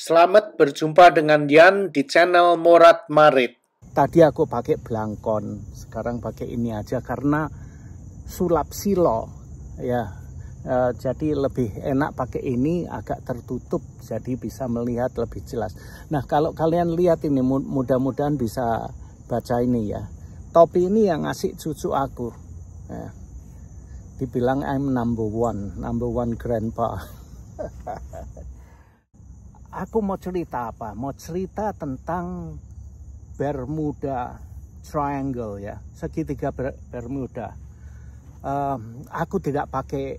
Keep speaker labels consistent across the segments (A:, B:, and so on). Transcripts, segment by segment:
A: Selamat berjumpa dengan Yan di channel Morat Marit. Tadi aku pakai blangkon, sekarang pakai ini aja karena sulap silo ya. Jadi lebih enak pakai ini, agak tertutup jadi bisa melihat lebih jelas. Nah, kalau kalian lihat ini mudah-mudahan bisa baca ini ya. Topi ini yang ngasih cucu aku. Ya. Dibilang I'm number one grandpa. Aku mau cerita apa? Mau cerita tentang Bermuda Triangle ya, segitiga Bermuda. Aku tidak pakai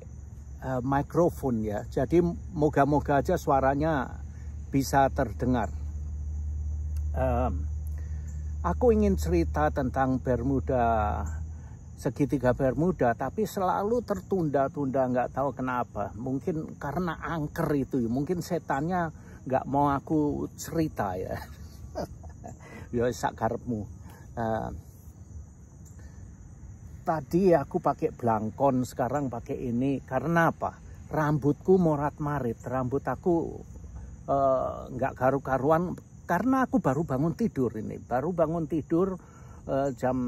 A: mikrofon ya, jadi moga-moga aja suaranya bisa terdengar. Aku ingin cerita tentang Bermuda, segitiga Bermuda, tapi selalu tertunda-tunda, nggak tahu kenapa. Mungkin karena angker itu, mungkin setannya nggak mau aku cerita ya. Ya sak karepmu. Tadi aku pakai blangkon, sekarang pakai ini karena apa? Rambutku morat marit, rambut aku nggak karu-karuan karena aku baru bangun tidur ini, baru bangun tidur jam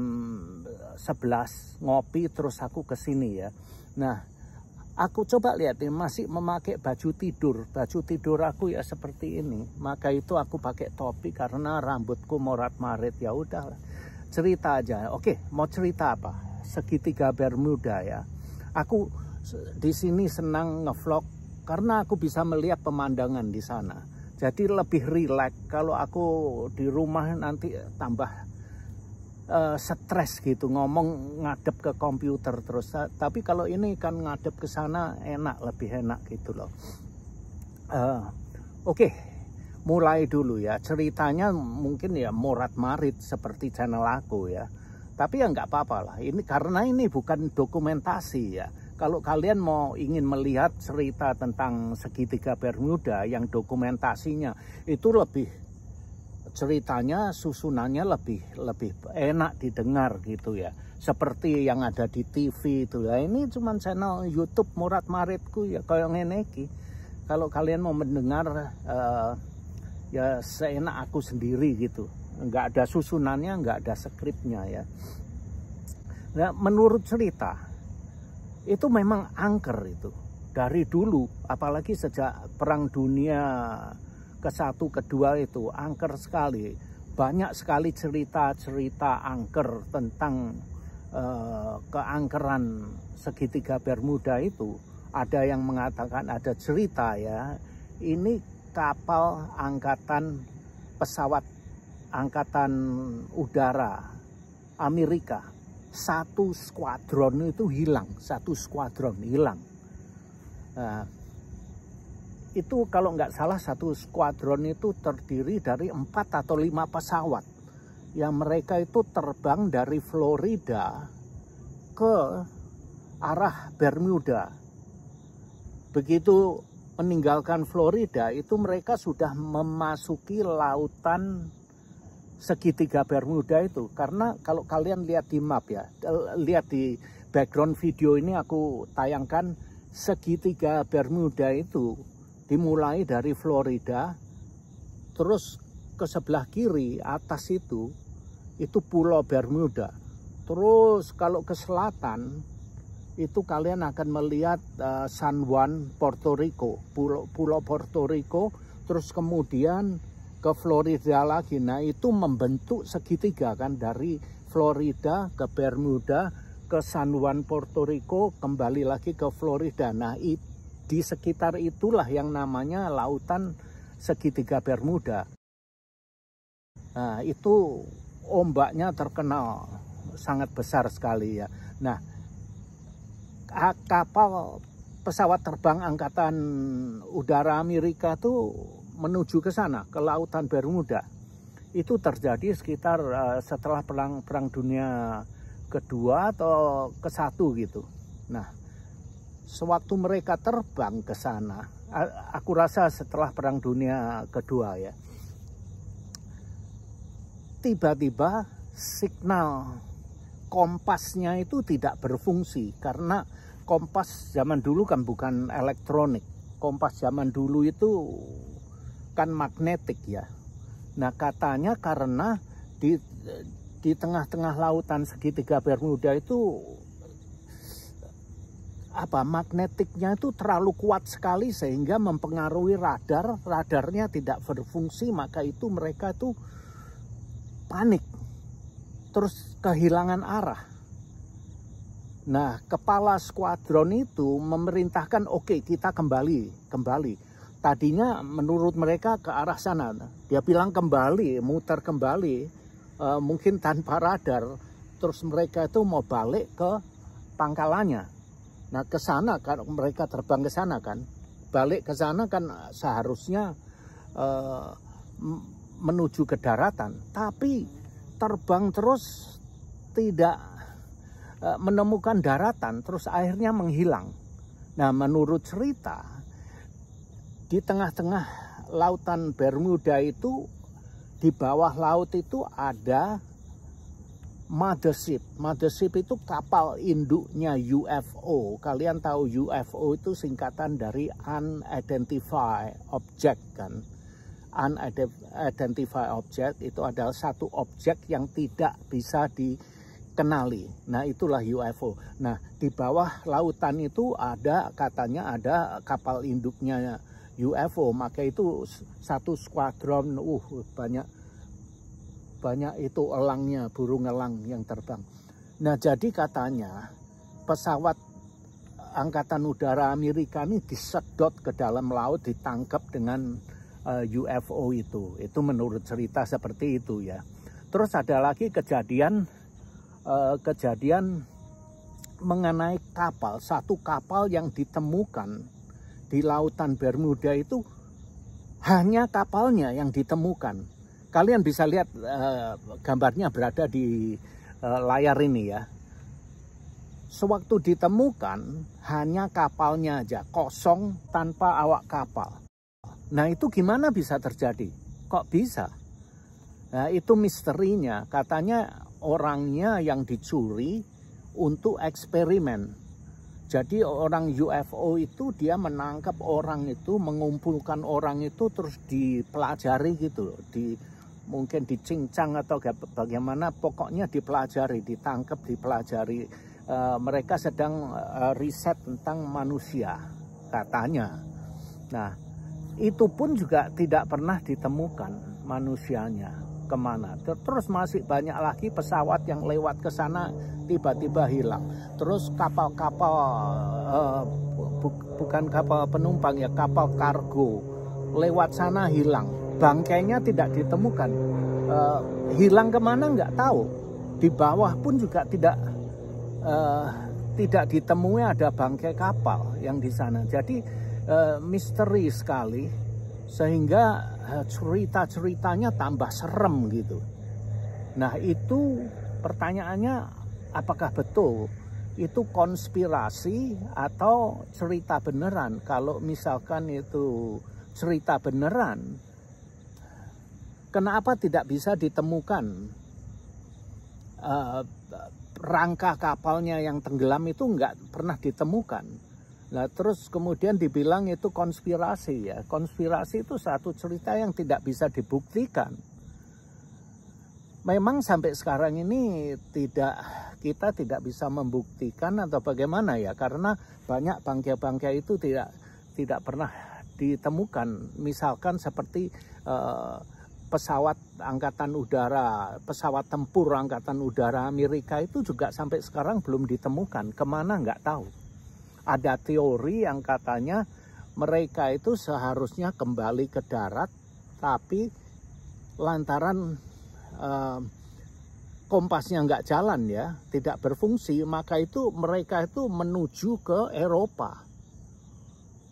A: 11 ngopi terus aku kesini ya. Nah, aku coba lihat nih, masih memakai baju tidur aku ya seperti ini. Maka itu aku pakai topi karena rambutku morat marit. Ya udah, cerita aja. Oke, mau cerita apa? Segitiga Bermuda ya. Aku di sini senang ngevlog karena aku bisa melihat pemandangan di sana. Jadi lebih rileks. Kalau aku di rumah nanti tambah stres gitu, ngomong ngadep ke komputer terus. Tapi kalau ini kan ngadep ke sana enak, lebih enak gitu loh. Oke, mulai dulu ya. Ceritanya mungkin ya morat marit seperti channel aku ya. Tapi ya nggak apa-apa lah. Ini karena ini bukan dokumentasi ya. Kalau kalian mau ingin melihat cerita tentang segitiga Bermuda yang dokumentasinya itu lebih, ceritanya susunannya lebih enak didengar gitu ya, seperti yang ada di TV itu ya. Ini cuman channel YouTube Morat Maritku ya, kayak ngene iki. Kalau kalian mau mendengar ya seenak aku sendiri gitu, nggak ada susunannya, nggak ada skripnya ya. Nah, menurut cerita itu memang angker itu dari dulu, apalagi sejak Perang Dunia ke-1, ke-2 itu angker sekali. Banyak sekali cerita-cerita angker tentang keangkeran segitiga Bermuda itu. Ada yang mengatakan, ada cerita ya, ini kapal angkatan pesawat angkatan udara Amerika, satu skuadron itu hilang, Nah, itu kalau nggak salah satu skuadron itu terdiri dari 4 atau 5 pesawat yang mereka itu terbang dari Florida ke arah Bermuda. Begitu meninggalkan Florida itu mereka sudah memasuki lautan segitiga Bermuda itu. Karena kalau kalian lihat di map ya, lihat di background video ini aku tayangkan, segitiga Bermuda itu dimulai dari Florida, terus ke sebelah kiri atas itu Pulau Bermuda. Terus kalau ke selatan itu kalian akan melihat San Juan, Puerto Rico, Pulau Puerto Rico. Terus kemudian ke Florida lagi. Nah, itu membentuk segitiga kan, dari Florida ke Bermuda ke San Juan, Puerto Rico, kembali lagi ke Florida. Nah, di sekitar itulah yang namanya lautan segitiga Bermuda. Nah, itu ombaknya terkenal sangat besar sekali ya. Nah, kapal pesawat terbang angkatan udara Amerika tuh menuju ke sana, ke lautan Bermuda. Itu terjadi sekitar setelah perang dunia kedua atau ke-1 gitu. Nah, sewaktu mereka terbang ke sana, aku rasa setelah perang dunia kedua ya, tiba-tiba signal kompasnya itu tidak berfungsi. Karena kompas zaman dulu kan bukan elektronik. Kompas zaman dulu itu bukan magnetik ya. Nah katanya karena di tengah-tengah lautan segitiga Bermuda itu magnetiknya itu terlalu kuat sekali sehingga mempengaruhi radarnya tidak berfungsi, maka itu mereka tuh panik terus kehilangan arah. Nah kepala skuadron itu memerintahkan oke, kita kembali. Tadinya menurut mereka ke arah sana, dia bilang kembali, muter kembali, mungkin tanpa radar. Terus mereka itu mau balik ke pangkalannya. Nah ke sana kan mereka terbang ke sana kan, balik ke sana kan seharusnya menuju ke daratan, tapi terbang terus tidak menemukan daratan, terus akhirnya menghilang. Nah menurut cerita di tengah-tengah lautan Bermuda itu, di bawah laut itu ada mothership. Mothership itu kapal induknya UFO. Kalian tahu UFO itu singkatan dari unidentified object kan. Unidentified object itu adalah satu objek yang tidak bisa dikenali. Nah itulah UFO. Nah di bawah lautan itu katanya ada kapal induknya UFO. Maka itu satu skuadron banyak itu elangnya, burung elang yang terbang. Nah jadi katanya pesawat angkatan udara Amerika ini disedot ke dalam laut, ditangkap dengan UFO itu. Itu menurut cerita seperti itu ya. Terus ada lagi kejadian mengenai kapal, satu kapal yang ditemukan di lautan Bermuda itu, hanya kapalnya yang ditemukan. Kalian bisa lihat gambarnya berada di layar ini ya. Sewaktu ditemukan hanya kapalnya aja, kosong tanpa awak kapal. Nah itu gimana bisa terjadi? Kok bisa? Nah itu misterinya. Katanya orangnya yang dicuri untuk eksperimen. Jadi orang UFO itu dia menangkap orang itu, mengumpulkan orang itu terus dipelajari gitu. Mungkin dicincang atau bagaimana, pokoknya dipelajari, ditangkap, dipelajari. Mereka sedang riset tentang manusia katanya. Nah itu pun juga tidak pernah ditemukan manusianya kemana. Terus masih banyak lagi pesawat yang lewat ke sana tiba-tiba hilang. Terus kapal-kapal bukan kapal penumpang ya, kapal kargo lewat sana hilang. Bangkainya tidak ditemukan. Hilang kemana nggak tahu. Di bawah pun juga tidak ditemui ada bangkai kapal yang di sana. Jadi misteri sekali, sehingga cerita-ceritanya tambah serem gitu. Nah itu pertanyaannya, apakah betul itu konspirasi atau cerita beneran? Kalau misalkan itu cerita beneran, kenapa tidak bisa ditemukan rangka kapalnya yang tenggelam itu nggak pernah ditemukan? Nah terus kemudian dibilang itu konspirasi ya. Konspirasi itu satu cerita yang tidak bisa dibuktikan. Memang sampai sekarang ini kita tidak bisa membuktikan atau bagaimana ya. Karena banyak bangkai-bangkai itu tidak pernah ditemukan. Misalkan seperti pesawat angkatan udara, pesawat tempur angkatan udara Amerika itu juga sampai sekarang belum ditemukan. Kemana nggak tahu. Ada teori yang katanya mereka itu seharusnya kembali ke darat, tapi lantaran kompasnya nggak jalan ya, tidak berfungsi, maka itu mereka itu menuju ke Eropa.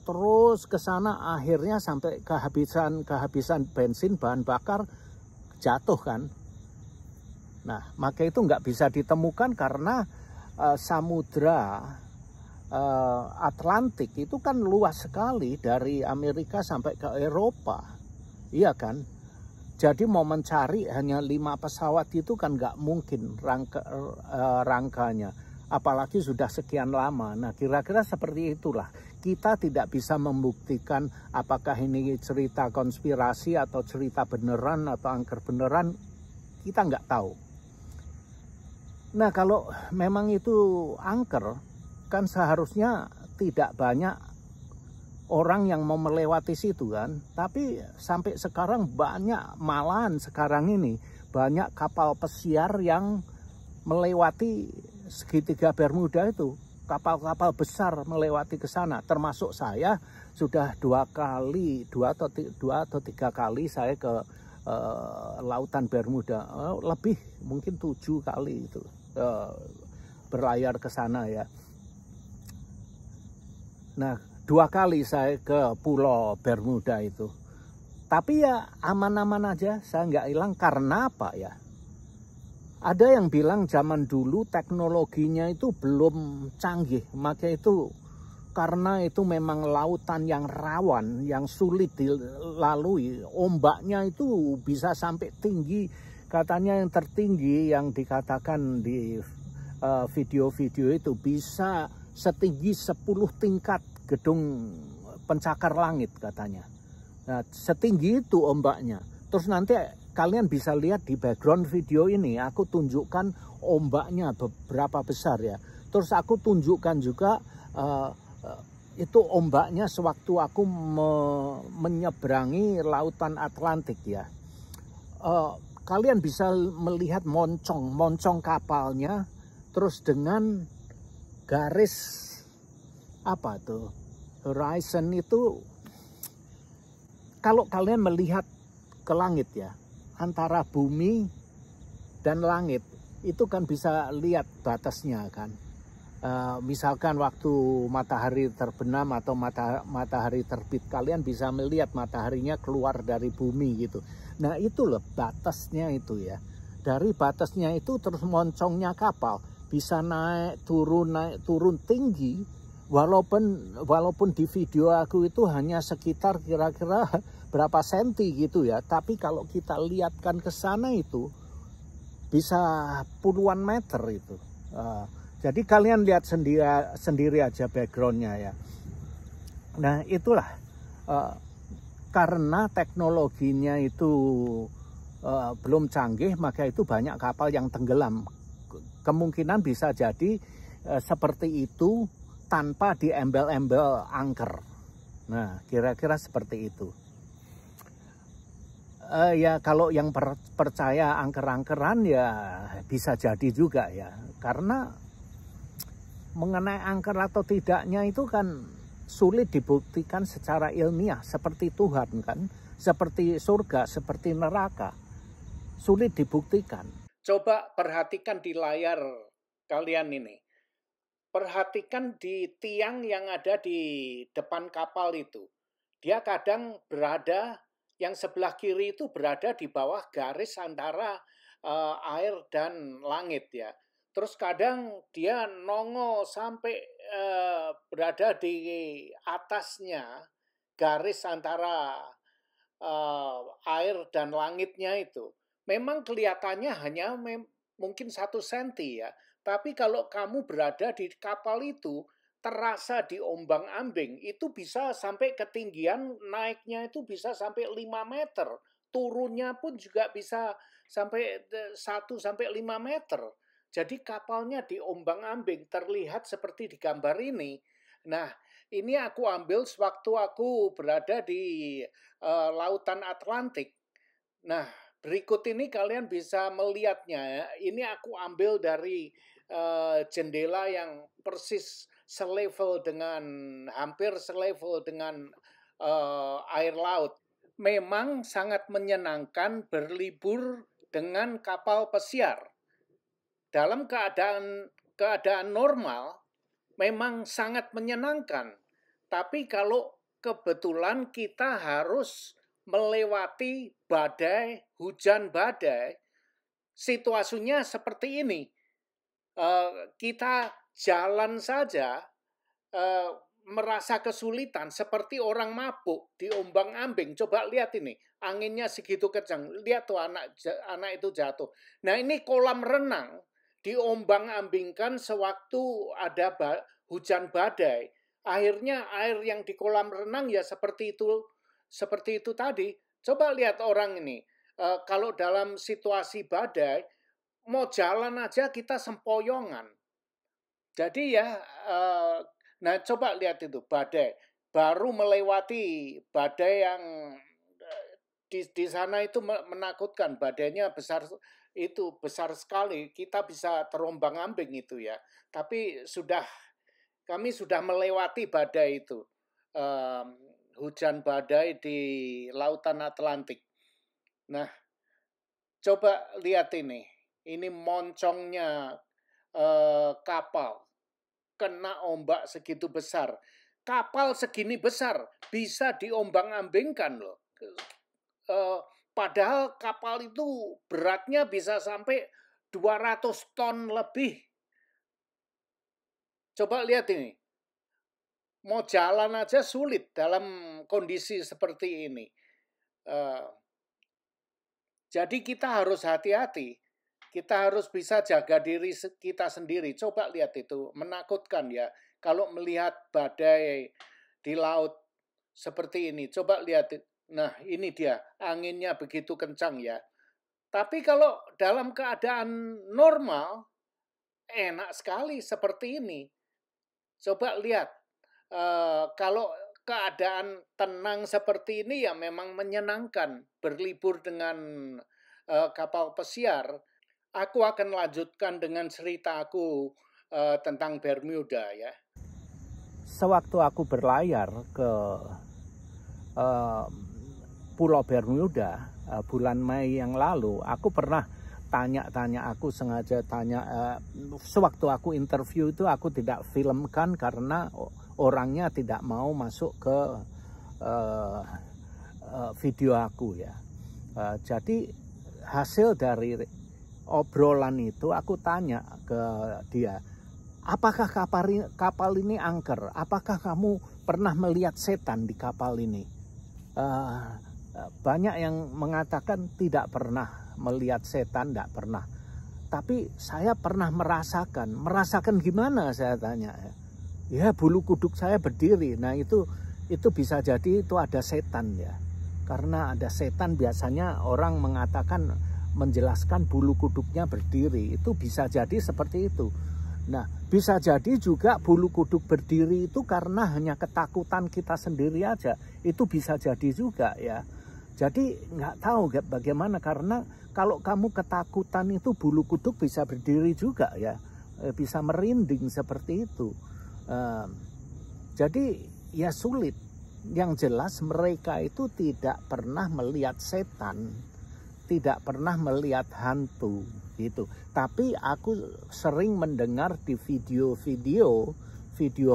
A: Terus ke sana akhirnya sampai kehabisan bensin, bahan bakar, jatuh kan. Nah, maka itu nggak bisa ditemukan karena samudra Atlantik itu kan luas sekali dari Amerika sampai ke Eropa, iya kan? Jadi mau mencari hanya 5 pesawat itu kan nggak mungkin rangkanya, apalagi sudah sekian lama. Nah kira-kira seperti itulah. kita tidak bisa membuktikan apakah ini cerita konspirasi atau cerita beneran atau angker beneran, kita nggak tahu. Nah, kalau memang itu angker, kan seharusnya tidak banyak orang yang mau melewati situ kan. Tapi sampai sekarang banyak, malahan sekarang ini banyak kapal pesiar yang melewati segitiga Bermuda itu. Kapal-kapal besar melewati ke sana, termasuk saya sudah dua atau tiga kali saya ke lautan Bermuda, lebih mungkin 7 kali itu berlayar ke sana ya. Nah, 2 kali saya ke Pulau Bermuda itu, tapi ya aman-aman aja, saya nggak hilang. Karena apa ya? Ada yang bilang zaman dulu teknologinya itu belum canggih, maka itu karena itu memang lautan yang rawan, yang sulit dilalui, ombaknya itu bisa sampai tinggi, katanya yang tertinggi yang dikatakan di video-video itu bisa setinggi 10 tingkat gedung pencakar langit katanya. Nah, setinggi itu ombaknya. Terus nanti kalian bisa lihat di background video ini, aku tunjukkan ombaknya berapa besar ya. Terus aku tunjukkan juga itu ombaknya sewaktu aku menyeberangi lautan Atlantik ya. Kalian bisa melihat moncong kapalnya, terus dengan garis apa tuh, horizon itu, kalau kalian melihat ke langit ya, antara bumi dan langit itu kan bisa lihat batasnya kan. Misalkan waktu matahari terbenam atau matahari terbit, kalian bisa melihat mataharinya keluar dari bumi gitu. Nah itu loh batasnya itu ya. Dari batasnya itu terus moncongnya kapal bisa naik turun tinggi, walaupun di video aku itu hanya sekitar kira-kira berapa senti gitu ya, tapi kalau kita lihatkan ke sana itu bisa puluhan meter itu. Jadi kalian lihat sendiri aja backgroundnya ya. Nah itulah karena teknologinya itu belum canggih, maka itu banyak kapal yang tenggelam. Kemungkinan bisa jadi seperti itu tanpa diembel-embel angker. Nah kira-kira seperti itu. Ya kalau yang percaya angker-angkeran ya bisa jadi juga ya. Karena mengenai angker atau tidaknya itu kan sulit dibuktikan secara ilmiah, seperti Tuhan kan, seperti surga, seperti neraka. Sulit dibuktikan. Coba perhatikan di layar kalian ini. Perhatikan di tiang yang ada di depan kapal itu. Dia kadang berada, yang sebelah kiri itu berada di bawah garis antara air dan langit ya. Terus kadang dia nongol sampai berada di atasnya garis antara air dan langitnya itu. Memang kelihatannya hanya mungkin 1 senti ya. Tapi kalau kamu berada di kapal itu, terasa diombang-ambing, itu bisa sampai ketinggian naiknya itu bisa sampai 5 meter. Turunnya pun juga bisa sampai 1 sampai 5 meter. Jadi kapalnya diombang-ambing, terlihat seperti di gambar ini. Nah, ini aku ambil sewaktu aku berada di lautan Atlantik. Nah, berikut ini kalian bisa melihatnya. Ini aku ambil dari jendela yang persis selevel dengan, hampir selevel dengan air laut. Memang sangat menyenangkan berlibur dengan kapal pesiar. Dalam keadaan normal memang sangat menyenangkan. Tapi kalau kebetulan kita harus melewati badai, hujan badai, situasinya seperti ini. Kita jalan saja merasa kesulitan seperti orang mabuk diombang-ambing. Coba lihat ini, anginnya segitu kencang. Lihat tuh anak itu jatuh. Nah, ini kolam renang diombang-ambingkan sewaktu ada hujan badai. akhirnya air yang di kolam renang ya seperti itu tadi. Coba lihat orang ini, kalau dalam situasi badai, mau jalan aja kita sempoyongan. Jadi ya, nah coba lihat itu badai, baru melewati badai yang di sana itu menakutkan, badainya besar sekali, kita bisa terombang-ambing itu ya. Tapi kami sudah melewati badai itu, hujan badai di Lautan Atlantik. Nah, coba lihat ini moncongnya kapal kena ombak segitu besar. Kapal segini besar bisa diombang-ambingkan loh. Padahal kapal itu beratnya bisa sampai 200 ton lebih. Coba lihat ini. Mau jalan aja sulit dalam kondisi seperti ini. Jadi kita harus hati-hati. Kita harus bisa jaga diri kita sendiri. Coba lihat itu, menakutkan ya. Kalau melihat badai di laut seperti ini, coba lihat. Nah, ini dia, anginnya begitu kencang ya. Tapi kalau dalam keadaan normal, enak sekali seperti ini. Coba lihat, kalau keadaan tenang seperti ini ya memang menyenangkan. Berlibur dengan kapal pesiar. Aku akan lanjutkan dengan cerita aku tentang Bermuda ya. Sewaktu aku berlayar ke Pulau Bermuda bulan Mei yang lalu, aku pernah aku sengaja tanya, sewaktu aku interview itu aku tidak filmkan karena orangnya tidak mau masuk ke video aku ya. Jadi hasil dari obrolan itu aku tanya ke dia, apakah kapal ini angker? Apakah kamu pernah melihat setan di kapal ini? Banyak yang mengatakan tidak pernah melihat setan, tidak pernah. Tapi saya pernah merasakan gimana saya tanya. Ya bulu kuduk saya berdiri. Nah itu bisa jadi itu ada setan ya. Karena ada setan biasanya orang mengatakan menjelaskan bulu kuduknya berdiri, itu bisa jadi seperti itu. Nah, bisa jadi juga bulu kuduk berdiri itu karena hanya ketakutan kita sendiri aja. Itu bisa jadi juga ya. Jadi nggak tahu bagaimana, karena kalau kamu ketakutan itu bulu kuduk bisa berdiri juga ya. Bisa merinding seperti itu. Jadi ya sulit. Yang jelas mereka itu tidak pernah melihat setan, tidak pernah melihat hantu gitu. Tapi aku sering mendengar di video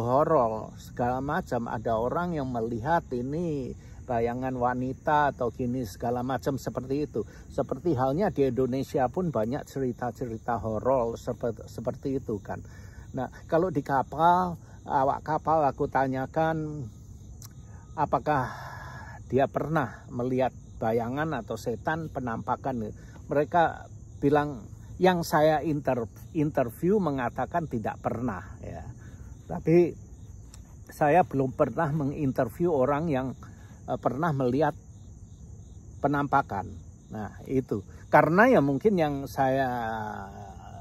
A: horor segala macam, ada orang yang melihat ini bayangan wanita atau gini segala macam seperti itu. Seperti halnya di Indonesia pun banyak cerita-cerita horor seperti itu kan. Nah, kalau di kapal, awak kapal aku tanyakan apakah dia pernah melihat bayangan atau setan penampakan. Mereka bilang, yang saya interview mengatakan tidak pernah ya. Tapi saya belum pernah menginterview orang yang pernah melihat penampakan. Nah itu karena ya mungkin yang saya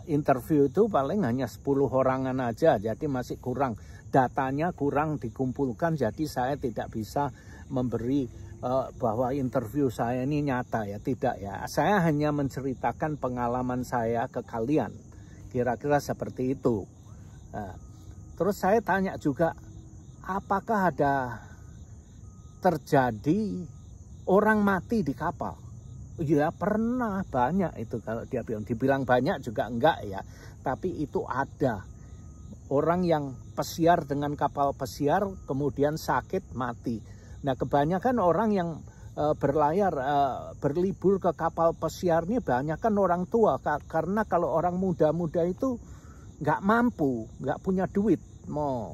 A: interview itu paling hanya 10 orangan aja, jadi masih kurang, datanya kurang dikumpulkan, jadi saya tidak bisa memberi bahwa interview saya ini nyata ya, tidak ya. Saya hanya menceritakan pengalaman saya ke kalian, kira-kira seperti itu. Terus saya tanya juga, apakah ada terjadi orang mati di kapal? Ya pernah, banyak itu. Kalau dia dibilang banyak juga enggak ya, tapi itu ada orang yang pesiar dengan kapal pesiar kemudian sakit mati. Nah kebanyakan orang yang berlayar berlibur ke kapal pesiar ini banyak kan orang tua, karena kalau orang muda-muda itu nggak mampu, nggak punya duit mau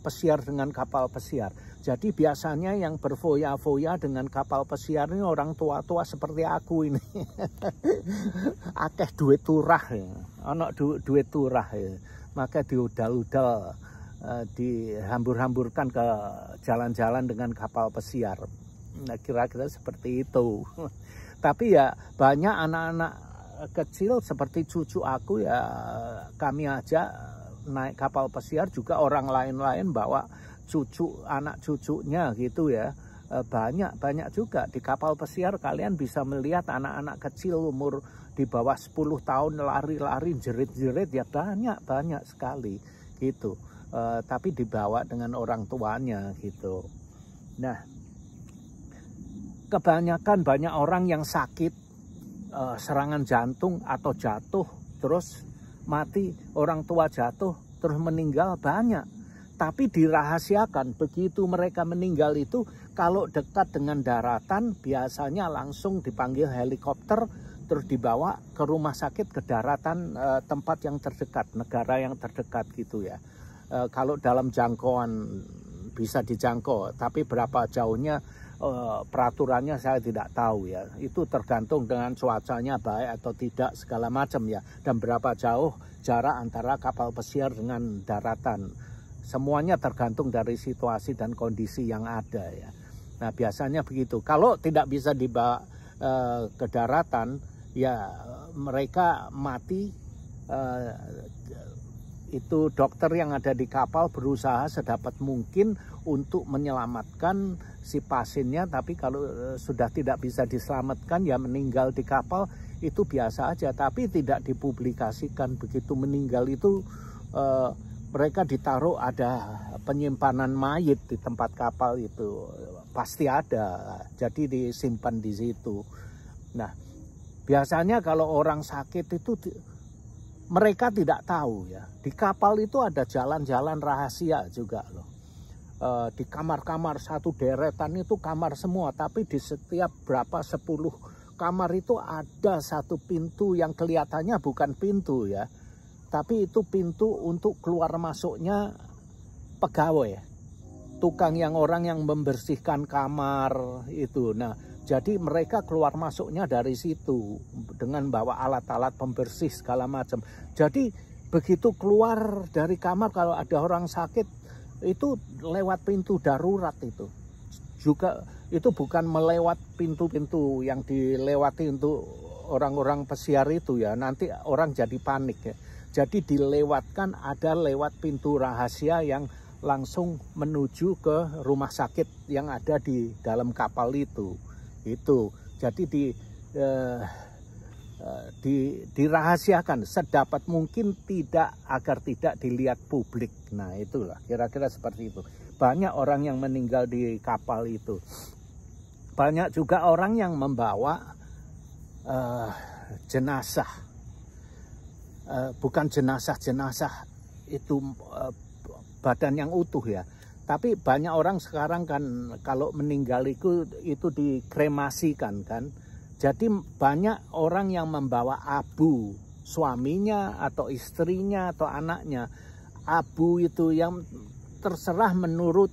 A: pesiar dengan kapal pesiar. Jadi biasanya yang berfoya-foya dengan kapal pesiar ini orang tua-tua seperti aku ini. Akeh duit turah ya. Anak duit turah ya. Maka diudal-udal dihambur-hamburkan ke jalan-jalan dengan kapal pesiar. Nah, kira-kira seperti itu. Tapi ya banyak anak-anak kecil seperti cucu aku ya, kami aja naik kapal pesiar, juga orang lain-lain bawa anak cucunya gitu ya. Banyak juga di kapal pesiar. Kalian bisa melihat anak-anak kecil umur di bawah 10 tahun lari-lari jerit-jerit ya, banyak sekali gitu. Tapi dibawa dengan orang tuanya gitu. Nah, kebanyakan banyak orang yang sakit serangan jantung atau jatuh terus mati, orang tua jatuh terus meninggal banyak. Tapi dirahasiakan, begitu mereka meninggal itu kalau dekat dengan daratan biasanya langsung dipanggil helikopter terus dibawa ke rumah sakit, ke daratan, tempat yang terdekat, negara yang terdekat gitu ya. Kalau dalam jangkauan bisa dijangkau, tapi berapa jauhnya peraturannya saya tidak tahu ya. Itu tergantung dengan cuacanya baik atau tidak segala macam ya, dan berapa jauh jarak antara kapal pesiar dengan daratan. Semuanya tergantung dari situasi dan kondisi yang ada ya. Nah, biasanya begitu. Kalau tidak bisa dibawa ke daratan ya mereka mati. Itu dokter yang ada di kapal berusaha sedapat mungkin untuk menyelamatkan si pasiennya, tapi kalau sudah tidak bisa diselamatkan ya meninggal di kapal, itu biasa aja. Tapi tidak dipublikasikan. Begitu meninggal itu mereka ditaruh, ada penyimpanan mayit di tempat kapal itu pasti ada, jadi disimpan di situ. Nah, biasanya kalau orang sakit itu mereka tidak tahu ya, di kapal itu ada jalan-jalan rahasia juga loh. Di kamar-kamar satu deretan itu kamar semua, tapi di setiap 10 kamar itu ada satu pintu yang kelihatannya bukan pintu ya, tapi itu pintu untuk keluar masuknya pegawai, tukang orang yang membersihkan kamar itu. Nah, jadi mereka keluar masuknya dari situ dengan bawa alat-alat pembersih segala macam. Jadi begitu keluar dari kamar kalau ada orang sakit itu lewat pintu darurat itu. Juga itu bukan melewat pintu-pintu yang dilewati untuk orang-orang pesiar itu ya. Nanti orang jadi panik ya. Jadi dilewatkan, ada lewat pintu rahasia yang langsung menuju ke rumah sakit yang ada di dalam kapal itu. Jadi dirahasiakan sedapat mungkin, agar tidak dilihat publik. Nah, itulah kira-kira seperti itu. Banyak orang yang meninggal di kapal itu. Banyak juga orang yang membawa jenazah. Bukan jenazah itu badan yang utuh ya, tapi banyak orang sekarang kan kalau meninggal itu dikremasikan kan. Jadi banyak orang yang membawa abu suaminya atau istrinya atau anaknya. Abu itu yang terserah menurut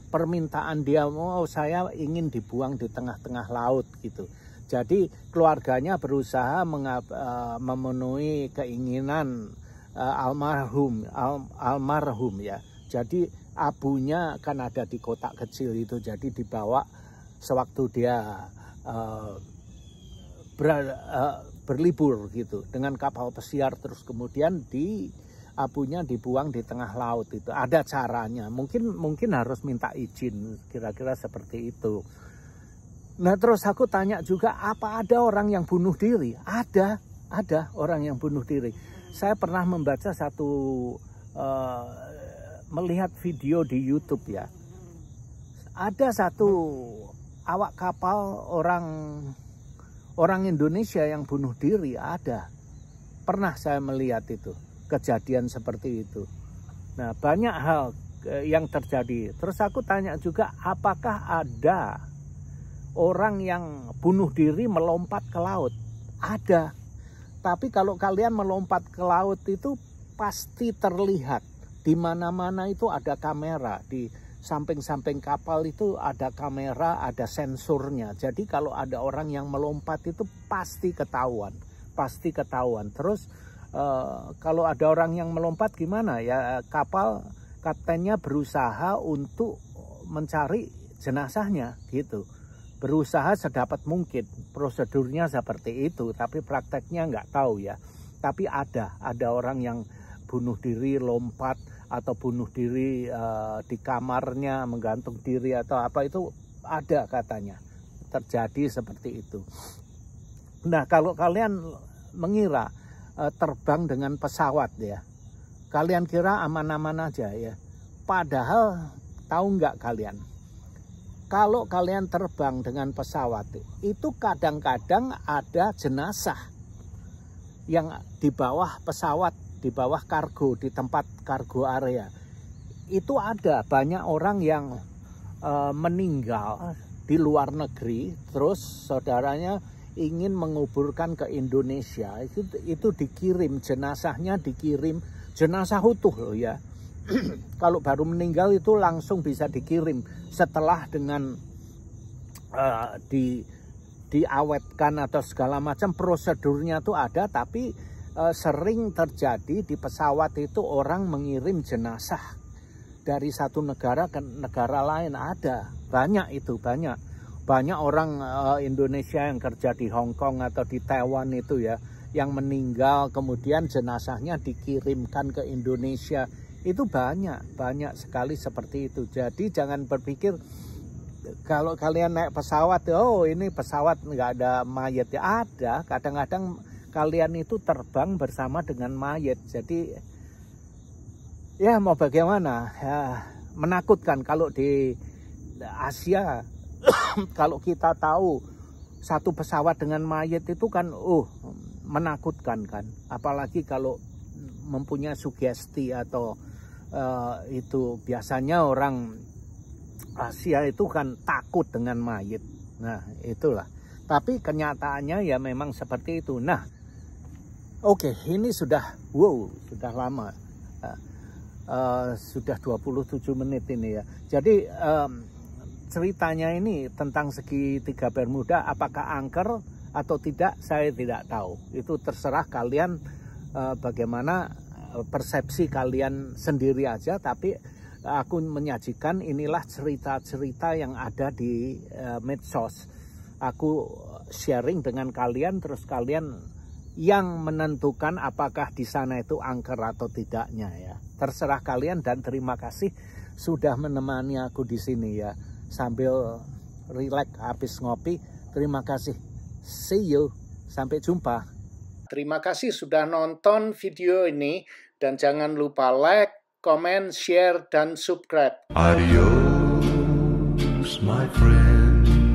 A: permintaan dia, saya ingin dibuang di tengah-tengah laut gitu. Jadi keluarganya berusaha memenuhi keinginan almarhum ya. Jadi abunya kan ada di kotak kecil itu, jadi dibawa sewaktu dia berlibur gitu dengan kapal pesiar, terus kemudian abunya dibuang di tengah laut itu. Ada caranya, mungkin harus minta izin, kira-kira seperti itu. Nah, terus aku tanya juga, apa ada orang yang bunuh diri? Ada orang yang bunuh diri. Saya pernah membaca melihat video di YouTube ya. Ada satu awak kapal orang Indonesia yang bunuh diri, ada. Pernah saya melihat itu, kejadian seperti itu. Nah, banyak hal yang terjadi. Terus aku tanya juga, apakah ada orang yang bunuh diri melompat ke laut? Ada. Tapi kalau kalian melompat ke laut itu pasti terlihat. Di mana-mana itu ada kamera. Di samping-samping kapal itu ada kamera, ada sensornya. Jadi kalau ada orang yang melompat itu pasti ketahuan. Terus Kalau ada orang yang melompat gimana ya, kaptennya berusaha untuk mencari jenazahnya gitu, berusaha sedapat mungkin, prosedurnya seperti itu, tapi prakteknya nggak tahu ya. Tapi ada orang yang bunuh diri, lompat, atau bunuh diri di kamarnya, menggantung diri atau apa, itu ada katanya terjadi seperti itu. Nah, kalau kalian mengira terbang dengan pesawat ya, kalian kira aman-aman aja ya. Padahal tahu nggak kalian, kalau kalian terbang dengan pesawat itu kadang-kadang ada jenazah yang di bawah pesawat, di bawah kargo, di tempat kargo area. Itu ada banyak orang yang meninggal di luar negeri, terus saudaranya ingin menguburkan ke Indonesia, itu dikirim jenazahnya, dikirim jenazah utuh loh ya. Kalau baru meninggal itu langsung bisa dikirim setelah dengan diawetkan atau segala macam, prosedurnya tuh ada. Tapi sering terjadi di pesawat itu orang mengirim jenazah dari satu negara ke negara lain, ada banyak itu, banyak orang Indonesia yang kerja di Hong Kong atau di Taiwan itu ya, yang meninggal kemudian jenazahnya dikirimkan ke Indonesia. Itu banyak sekali seperti itu. Jadi jangan berpikir kalau kalian naik pesawat, oh ini pesawat nggak ada mayat ya. Ada, kadang-kadang kalian itu terbang bersama dengan mayat. Jadi ya mau bagaimana ya, menakutkan kalau di Asia. Kalau kita tahu satu pesawat dengan mayat itu kan menakutkan kan, apalagi kalau mempunyai sugesti atau itu biasanya orang Asia itu kan takut dengan mayat. Nah itulah, tapi kenyataannya ya memang seperti itu. Nah oke, ini sudah lama, sudah 27 menit ini ya. Jadi ceritanya ini tentang segitiga Bermuda, apakah angker atau tidak saya tidak tahu. Itu terserah kalian, bagaimana persepsi kalian sendiri aja. Tapi aku menyajikan inilah cerita-cerita yang ada di medsos. Aku sharing dengan kalian, terus kalian yang menentukan apakah di sana itu angker atau tidaknya ya. Terserah kalian, dan terima kasih sudah menemani aku di sini ya, sambil relax habis ngopi. Terima kasih. See you. Sampai jumpa. Terima kasih sudah nonton video ini, dan jangan lupa like, comment, share, dan subscribe.
B: Adios, my friend.